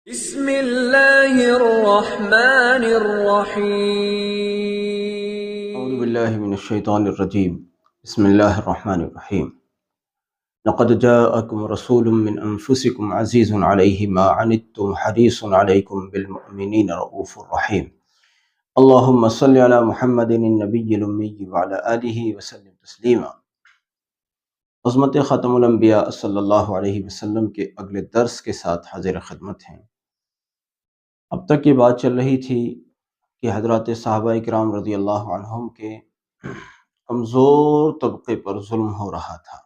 بسم اللہ الرحمن اعوذ الرحیم۔ باللہ من الشیطان الرجیم، بسم اللہ الرحمن الرحیم۔ لقد جاءکم رسول من انفسکم عزیز علیہ ما عنتم حریص علیکم بالمؤمنین رؤوف الرحیم۔ اللہم صل علی محمد النبی الامی وعلی آلہ وسلم تسلیما۔ عظمت ختم الانبیاء صلی اللہ علیہ وسلم کے اگلے درس کے ساتھ حاضر خدمت ہیں۔ اب تک یہ بات چل رہی تھی کہ حضرات صحابہ کرام رضی اللہ عنہم کے کمزور طبقے پر ظلم ہو رہا تھا،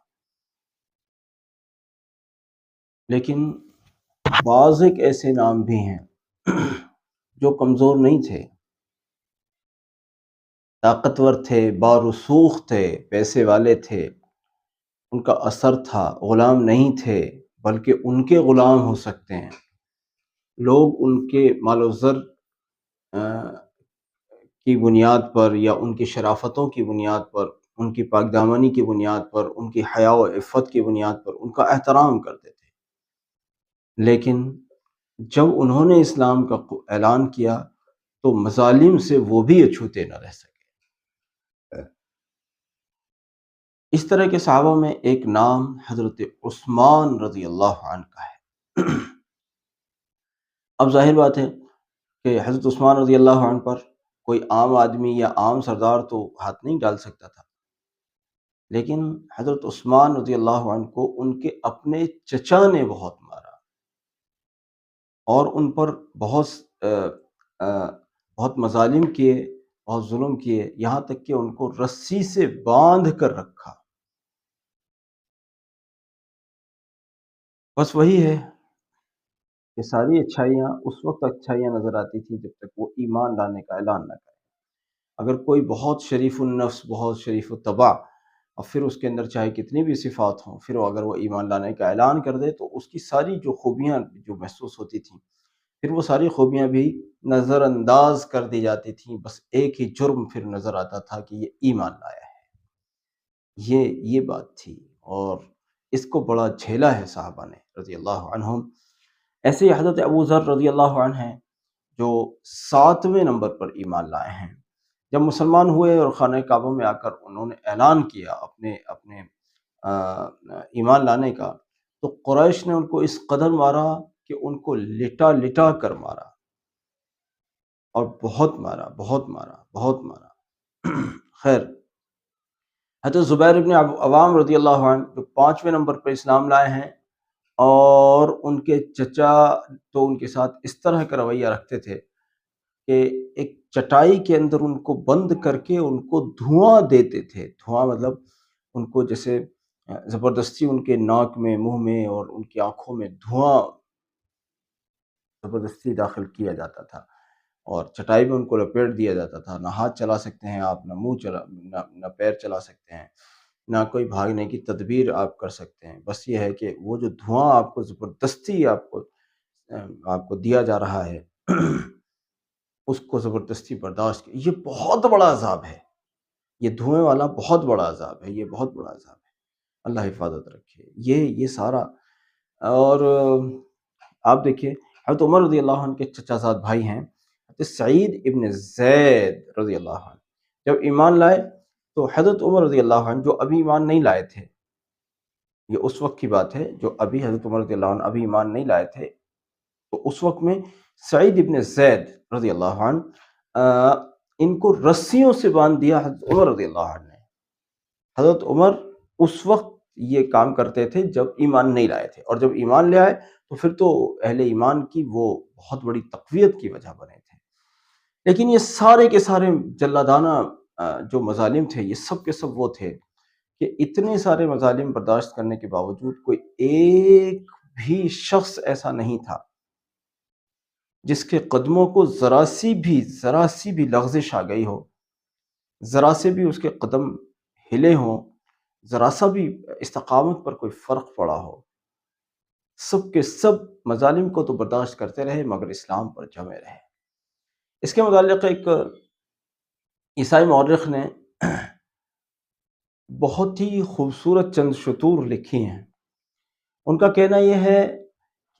لیکن بعض ایک ایسے نام بھی ہیں جو کمزور نہیں تھے، طاقتور تھے، بارسوخ تھے، پیسے والے تھے، ان کا اثر تھا، غلام نہیں تھے بلکہ ان کے غلام ہو سکتے ہیں لوگ۔ ان کے مال و زر کی بنیاد پر یا ان کی شرافتوں کی بنیاد پر، ان کی پاک دامنی کی بنیاد پر، ان کی حیا و عفت کی بنیاد پر ان کا احترام کرتے تھے، لیکن جب انہوں نے اسلام کا اعلان کیا تو مظالم سے وہ بھی اچھوتے نہ رہ سکے۔ اس طرح کے صحابہ میں ایک نام حضرت عثمان رضی اللہ عنہ کا ہے۔ اب ظاہر بات ہے کہ حضرت عثمان رضی اللہ عنہ پر کوئی عام آدمی یا عام سردار تو ہاتھ نہیں ڈال سکتا تھا، لیکن حضرت عثمان رضی اللہ عنہ کو ان کے اپنے چچا نے بہت مارا اور ان پر بہت مظالم کیے، بہت ظلم کیے، یہاں تک کہ ان کو رسی سے باندھ کر رکھا۔ بس وہی ہے کہ ساری اچھائیاں اس وقت اچھائیاں نظر آتی تھیں جب تک وہ ایمان لانے کا اعلان نہ کرے۔ اگر کوئی بہت شریف النفس، بہت شریف الطبع، اور پھر اس کے اندر چاہے کتنی بھی صفات ہوں، پھر اگر وہ ایمان لانے کا اعلان کر دے تو اس کی ساری جو خوبیاں جو محسوس ہوتی تھیں، پھر وہ ساری خوبیاں بھی نظر انداز کر دی جاتی تھیں۔ بس ایک ہی جرم پھر نظر آتا تھا کہ یہ ایمان لایا ہے۔ یہ بات تھی، اور اس کو بڑا جھیلا ہے صحابہ نے رضی اللہ عنہم۔ ایسے ہی حضرت ابو ذر رضی اللہ عنہ ہیں جو 7ویں نمبر پر ایمان لائے ہیں۔ جب مسلمان ہوئے اور خانہ کعبہ میں آ کر انہوں نے اعلان کیا اپنے ایمان لانے کا، تو قریش نے ان کو اس قدر مارا کہ ان کو لٹا لٹا کر مارا، اور بہت مارا، بہت مارا، بہت مارا۔ خیر، حضرت زبیر ابن عوام رضی اللہ عنہ جو 5ویں نمبر پر اسلام لائے ہیں، اور ان کے چچا تو ان کے ساتھ اس طرح کا رویہ رکھتے تھے کہ ایک چٹائی کے اندر ان کو بند کر کے ان کو دھواں دیتے تھے۔ دھواں مطلب ان کو جیسے زبردستی ان کے ناک میں، منہ میں اور ان کی آنکھوں میں دھواں زبردستی داخل کیا جاتا تھا، اور چٹائی میں ان کو لپیٹ دیا جاتا تھا۔ نہ ہاتھ چلا سکتے ہیں آپ، نہ منہ نہ پیر چلا سکتے ہیں، نہ کوئی بھاگنے کی تدبیر آپ کر سکتے ہیں۔ بس یہ ہے کہ وہ جو دھواں آپ کو زبردستی آپ کو دیا جا رہا ہے اس کو زبردستی برداشت کی۔ یہ بہت بڑا عذاب ہے، یہ دھوئیں والا بہت بڑا عذاب ہے، یہ بہت بڑا عذاب ہے۔ اللہ حفاظت رکھے۔ یہ سارا، اور آپ دیکھیے حضرت عمر رضی اللہ عنہ کے چچا زاد بھائی ہیں حضرت سعید ابن زید رضی اللہ عنہ، جب ایمان لائے تو حضرت عمر رضی اللہ عنہ جو ابھی ایمان نہیں لائے تھے، یہ اس وقت کی بات ہے جو ابھی حضرت عمر رضی اللہ عنہ ابھی ایمان نہیں لائے تھے، تو اس وقت میں سعید ابن زید رضی اللہ عنہ ان کو رسیوں سے باندھ دیا حضرت عمر رضی اللہ عنہ نے۔ حضرت عمر اس وقت یہ کام کرتے تھے جب ایمان نہیں لائے تھے، اور جب ایمان لے آئے تو پھر تو اہل ایمان کی وہ بہت بڑی تقویت کی وجہ بنے تھے۔ لیکن یہ سارے کے سارے جلادانہ جو مظالم تھے، یہ سب کے سب وہ تھے کہ اتنے سارے مظالم برداشت کرنے کے باوجود کوئی ایک بھی شخص ایسا نہیں تھا جس کے قدموں کو ذرا سی بھی لغزش آ گئی ہو، ذرا سے بھی اس کے قدم ہلے ہوں، ذرا سا بھی استقامت پر کوئی فرق پڑا ہو۔ سب کے سب مظالم کو تو برداشت کرتے رہے مگر اسلام پر جمے رہے۔ اس کے متعلق ایک عیسائی مورخ نے بہت ہی خوبصورت چند شطور لکھی ہیں۔ ان کا کہنا یہ ہے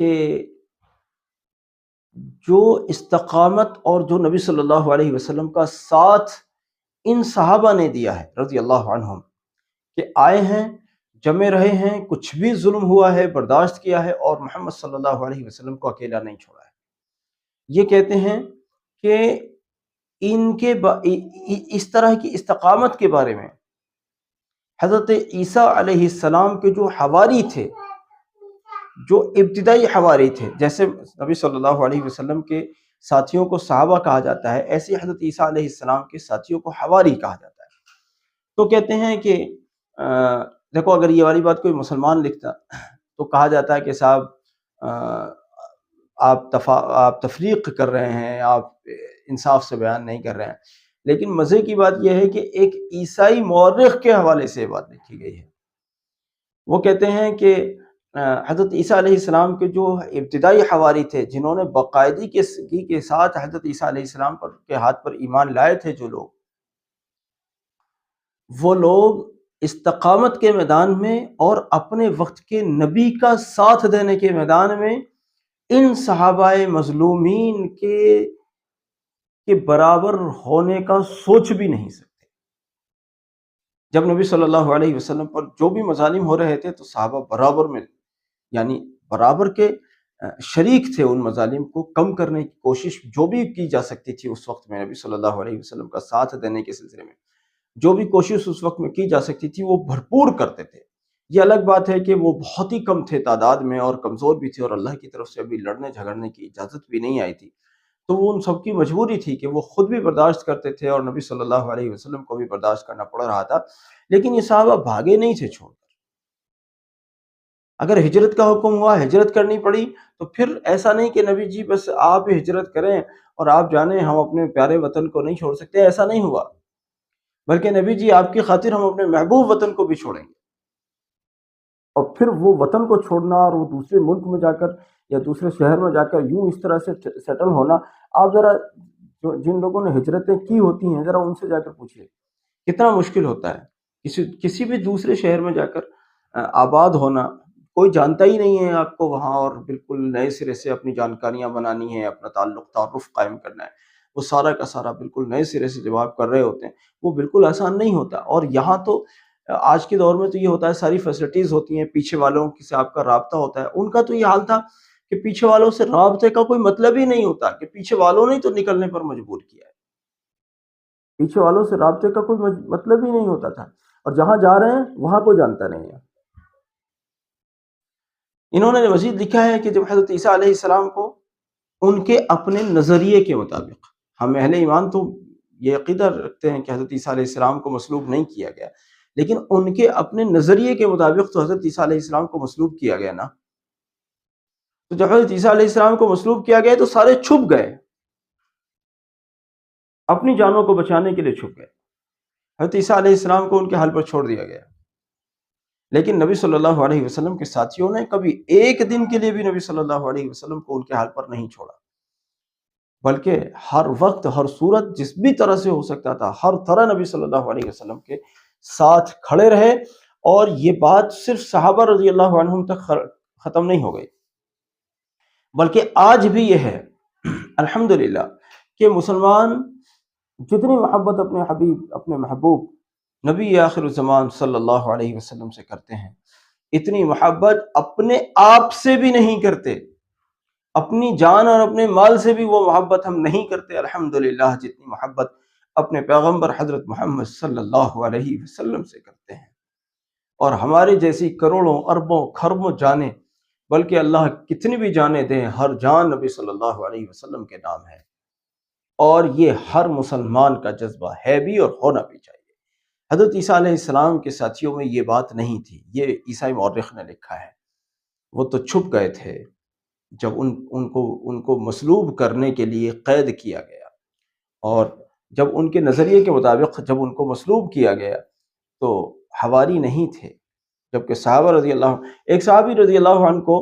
کہ جو استقامت اور جو نبی صلی اللہ علیہ وسلم کا ساتھ ان صحابہ نے دیا ہے رضی اللہ عنہم، کہ آئے ہیں، جمے رہے ہیں، کچھ بھی ظلم ہوا ہے برداشت کیا ہے، اور محمد صلی اللہ علیہ وسلم کو اکیلا نہیں چھوڑا ہے۔ یہ کہتے ہیں کہ ان کے اس طرح کی استقامت کے بارے میں حضرت عیسیٰ علیہ السلام کے جو حواری تھے، جو ابتدائی حواری تھے، جیسے نبی صلی اللہ علیہ وسلم کے ساتھیوں کو صحابہ کہا جاتا ہے، ایسے حضرت عیسیٰ علیہ السلام کے ساتھیوں کو حواری کہا جاتا ہے۔ تو کہتے ہیں کہ دیکھو، اگر یہ والی بات کوئی مسلمان لکھتا تو کہا جاتا ہے کہ صاحب آپ تفریق کر رہے ہیں، آپ انصاف سے بیان نہیں کر رہے ہیں۔ لیکن مزے کی بات یہ ہے کہ ایک عیسائی مورخ کے حوالے سے یہ بات لکھی گئی ہے۔ وہ کہتے ہیں کہ حضرت عیسیٰ علیہ السلام کے جو ابتدائی حواری تھے، جنہوں نے باقاعدگی کے ساتھ حضرت عیسیٰ علیہ السلام کے ہاتھ پر ایمان لائے تھے، جو لوگ، وہ لوگ استقامت کے میدان میں اور اپنے وقت کے نبی کا ساتھ دینے کے میدان میں ان صحابہ مظلومین کے برابر ہونے کا سوچ بھی نہیں سکتے۔ جب نبی صلی اللہ علیہ وسلم پر جو بھی مظالم ہو رہے تھے تو صحابہ برابر میں، یعنی برابر کے شریک تھے ان مظالم کو کم کرنے کی کوشش جو بھی کی جا سکتی تھی اس وقت میں، نبی صلی اللہ علیہ وسلم کا ساتھ دینے کے سلسلے میں جو بھی کوشش اس وقت میں کی جا سکتی تھی وہ بھرپور کرتے تھے۔ یہ الگ بات ہے کہ وہ بہت ہی کم تھے تعداد میں اور کمزور بھی تھے، اور اللہ کی طرف سے ابھی لڑنے جھگڑنے کی اجازت بھی نہیں آئی تھی، تو وہ ان سب کی مجبوری تھی کہ وہ خود بھی برداشت کرتے تھے اور نبی صلی اللہ علیہ وسلم کو بھی برداشت کرنا پڑ رہا تھا۔ لیکن یہ صحابہ بھاگے نہیں تھے چھوڑ کر۔ اگر ہجرت کا حکم ہوا، ہجرت کرنی پڑی، تو پھر ایسا نہیں کہ نبی جی بس آپ ہجرت کریں اور آپ جانیں، ہم اپنے پیارے وطن کو نہیں چھوڑ سکتے، ایسا نہیں ہوا، بلکہ نبی جی آپ کی خاطر ہم اپنے محبوب وطن کو بھی چھوڑیں گے۔ اور پھر وہ وطن کو چھوڑنا اور وہ دوسرے ملک میں جا کر یا دوسرے شہر میں جا کر یوں اس طرح سے سیٹل ہونا، آپ ذرا جن لوگوں نے ہجرتیں کی ہوتی ہیں ذرا ان سے جا کر پوچھیے کتنا مشکل ہوتا ہے کسی بھی دوسرے شہر میں جا کر آباد ہونا۔ کوئی جانتا ہی نہیں ہے آپ کو وہاں، اور بالکل نئے سرے سے اپنی جانکاریاں بنانی ہیں، اپنا تعارف قائم کرنا ہے، وہ سارا کا سارا بالکل نئے سرے سے جب آپ کر رہے ہوتے ہیں، وہ بالکل آسان نہیں ہوتا۔ اور یہاں تو آج کے دور میں تو یہ ہوتا ہے، ساری فیسلٹیز ہوتی ہیں، پیچھے والوں سے آپ کا رابطہ ہوتا ہے۔ ان کا تو یہ حال تھا کہ پیچھے والوں سے رابطے کا کوئی مطلب ہی نہیں ہوتا، کہ پیچھے والوں نے تو نکلنے پر مجبور کیا ہے، پیچھے والوں سے رابطے کا کوئی مطلب ہی نہیں ہوتا تھا، اور جہاں جا رہے ہیں وہاں کوئی جانتا نہیں ہے۔ انہوں نے مزید لکھا ہے کہ جب حضرت عیسیٰ علیہ السلام کو ان کے اپنے نظریے کے مطابق، ہم اہل ایمان تو یہ عقیدہ رکھتے ہیں کہ حضرت عیسیٰ علیہ السلام کو مصلوب نہیں کیا گیا، لیکن ان کے اپنے نظریے کے مطابق تو حضرت عیسیٰ علیہ السلام کو مصلوب کیا گیا نا۔ تو جب حضرت عیسیٰ علیہ السلام کو مصلوب کیا گیا تو سارے چھپ گئے، اپنی جانوں کو بچانے کے لیے چھپ گئے، حضرت عیسیٰ علیہ السلام کو ان کے حال پر چھوڑ دیا گیا۔ لیکن نبی صلی اللہ علیہ وسلم کے ساتھیوں نے کبھی ایک دن کے لیے بھی نبی صلی اللہ علیہ وسلم کو ان کے حال پر نہیں چھوڑا، بلکہ ہر وقت ہر صورت جس بھی طرح سے ہو سکتا تھا ہر طرح نبی صلی اللہ علیہ وسلم کے ساتھ کھڑے رہے۔ اور یہ بات صرف صحابہ رضی اللہ عنہم تک ختم نہیں ہو گئی، بلکہ آج بھی یہ ہے الحمدللہ کہ مسلمان جتنی محبت اپنے حبیب، اپنے محبوب نبی آخر الزمان صلی اللہ علیہ وسلم سے کرتے ہیں، اتنی محبت اپنے آپ سے بھی نہیں کرتے، اپنی جان اور اپنے مال سے بھی وہ محبت ہم نہیں کرتے الحمدللہ، جتنی محبت اپنے پیغمبر حضرت محمد صلی اللہ علیہ وسلم سے کرتے ہیں۔ اور ہمارے جیسی کروڑوں اربوں خربوں جانیں، بلکہ اللہ کتنی بھی جانیں دیں، ہر جان نبی صلی اللہ علیہ وسلم کے نام ہے، اور یہ ہر مسلمان کا جذبہ ہے بھی اور ہونا بھی چاہیے۔ حضرت عیسیٰ علیہ السلام کے ساتھیوں میں یہ بات نہیں تھی، یہ عیسائی مورخ نے لکھا ہے۔ وہ تو چھپ گئے تھے جب ان کو مصلوب کرنے کے لیے قید کیا گیا، اور جب ان کے نظریے کے مطابق جب ان کو مصلوب کیا گیا تو حواری نہیں تھے، جبکہ صحابہ رضی اللہ عنہ، ایک صحابی رضی اللہ عنہ کو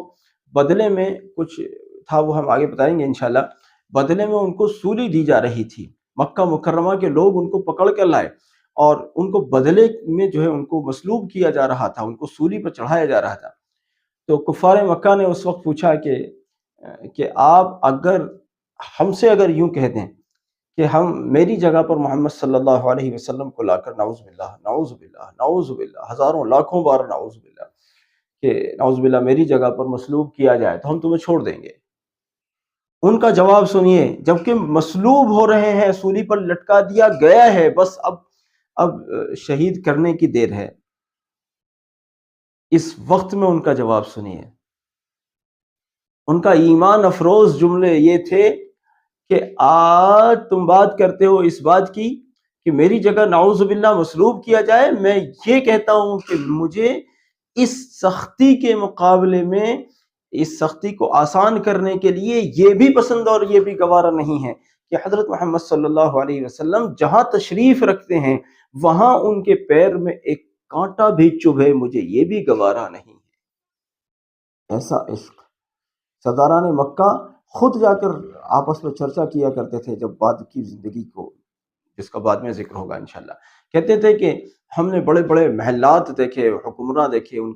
بدلے میں کچھ تھا، وہ ہم آگے بتائیں گے انشاءاللہ، بدلے میں ان کو سولی دی جا رہی تھی، مکہ مکرمہ کے لوگ ان کو پکڑ کر لائے اور ان کو بدلے میں جو ہے ان کو مصلوب کیا جا رہا تھا، ان کو سولی پر چڑھایا جا رہا تھا۔ تو کفار مکہ نے اس وقت پوچھا کہ آپ اگر ہم سے اگر یوں کہہ دیں کہ ہم میری جگہ پر محمد صلی اللہ علیہ وسلم کو لا کر نعوذ باللہ نعوذ باللہ نعوذ باللہ ہزاروں لاکھوں بار نعوذ باللہ کہ نعوذ باللہ میری جگہ پر مصلوب کیا جائے تو ہم تمہیں چھوڑ دیں گے. ان کا جواب سنیے، جبکہ مصلوب ہو رہے ہیں، سولی پر لٹکا دیا گیا ہے، بس اب شہید کرنے کی دیر ہے. اس وقت میں ان کا جواب سنیے. ان کا ایمان افروز جملے یہ تھے کہ آج تم بات کرتے ہو اس بات کی کہ میری جگہ نعوذ باللہ مصلوب کیا جائے، میں یہ کہتا ہوں کہ مجھے اس سختی کے مقابلے میں اس سختی کو آسان کرنے کے لیے یہ بھی پسند اور یہ بھی گوارا نہیں ہے کہ حضرت محمد صلی اللہ علیہ وسلم جہاں تشریف رکھتے ہیں وہاں ان کے پیر میں ایک کانٹا بھی چبھے، مجھے یہ بھی گوارا نہیں ہے. ایسا عشق. سرداران مکہ خود جا کر آپس میں چرچا کیا کرتے تھے جب بعد کی زندگی کو، جس کا بعد میں ذکر ہوگا انشاءاللہ. کہتے تھے کہ ہم نے بڑے بڑے محلات دیکھے، حکمراں دیکھے، ان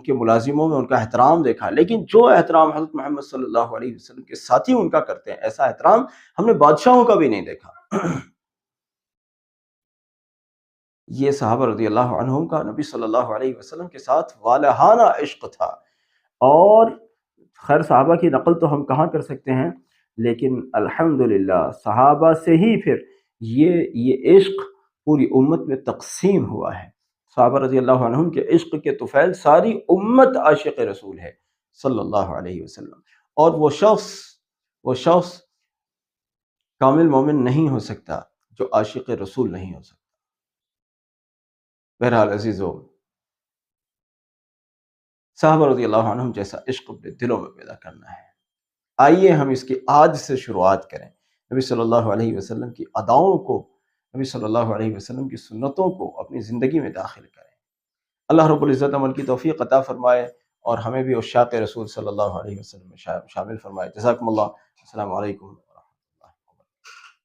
کے ملازموں میں ان کا احترام دیکھا، لیکن جو احترام حضرت محمد صلی اللہ علیہ وسلم کے ساتھی ان کا کرتے ہیں، ایسا احترام ہم نے بادشاہوں کا بھی نہیں دیکھا. یہ صحابہ رضی اللہ عنہم کا نبی صلی اللہ علیہ وسلم کے ساتھ والہانہ عشق تھا. اور خیر صحابہ کی نقل تو ہم کہاں کر سکتے ہیں، لیکن الحمدللہ صحابہ سے ہی پھر یہ عشق پوری امت میں تقسیم ہوا ہے. صحابہ رضی اللہ عنہم کے عشق کے طفیل ساری امت عاشق رسول ہے صلی اللہ علیہ وسلم. اور وہ شخص کامل مومن نہیں ہو سکتا جو عاشق رسول نہیں ہو سکتا. بہرحال عزیزو، صحابہ رضی اللہ عنہم جیسا عشق اپنے دلوں میں پیدا کرنا ہے. آئیے ہم اس کی آج سے شروعات کریں. نبی صلی اللہ علیہ وسلم کی اداؤں کو، نبی صلی اللہ علیہ وسلم کی سنتوں کو اپنی زندگی میں داخل کریں. اللہ رب العزت عمل کی توفیق عطا فرمائے اور ہمیں بھی عشاق رسول صلی اللہ علیہ وسلم میں شامل فرمائے. جزاکم اللہ. السلام علیکم.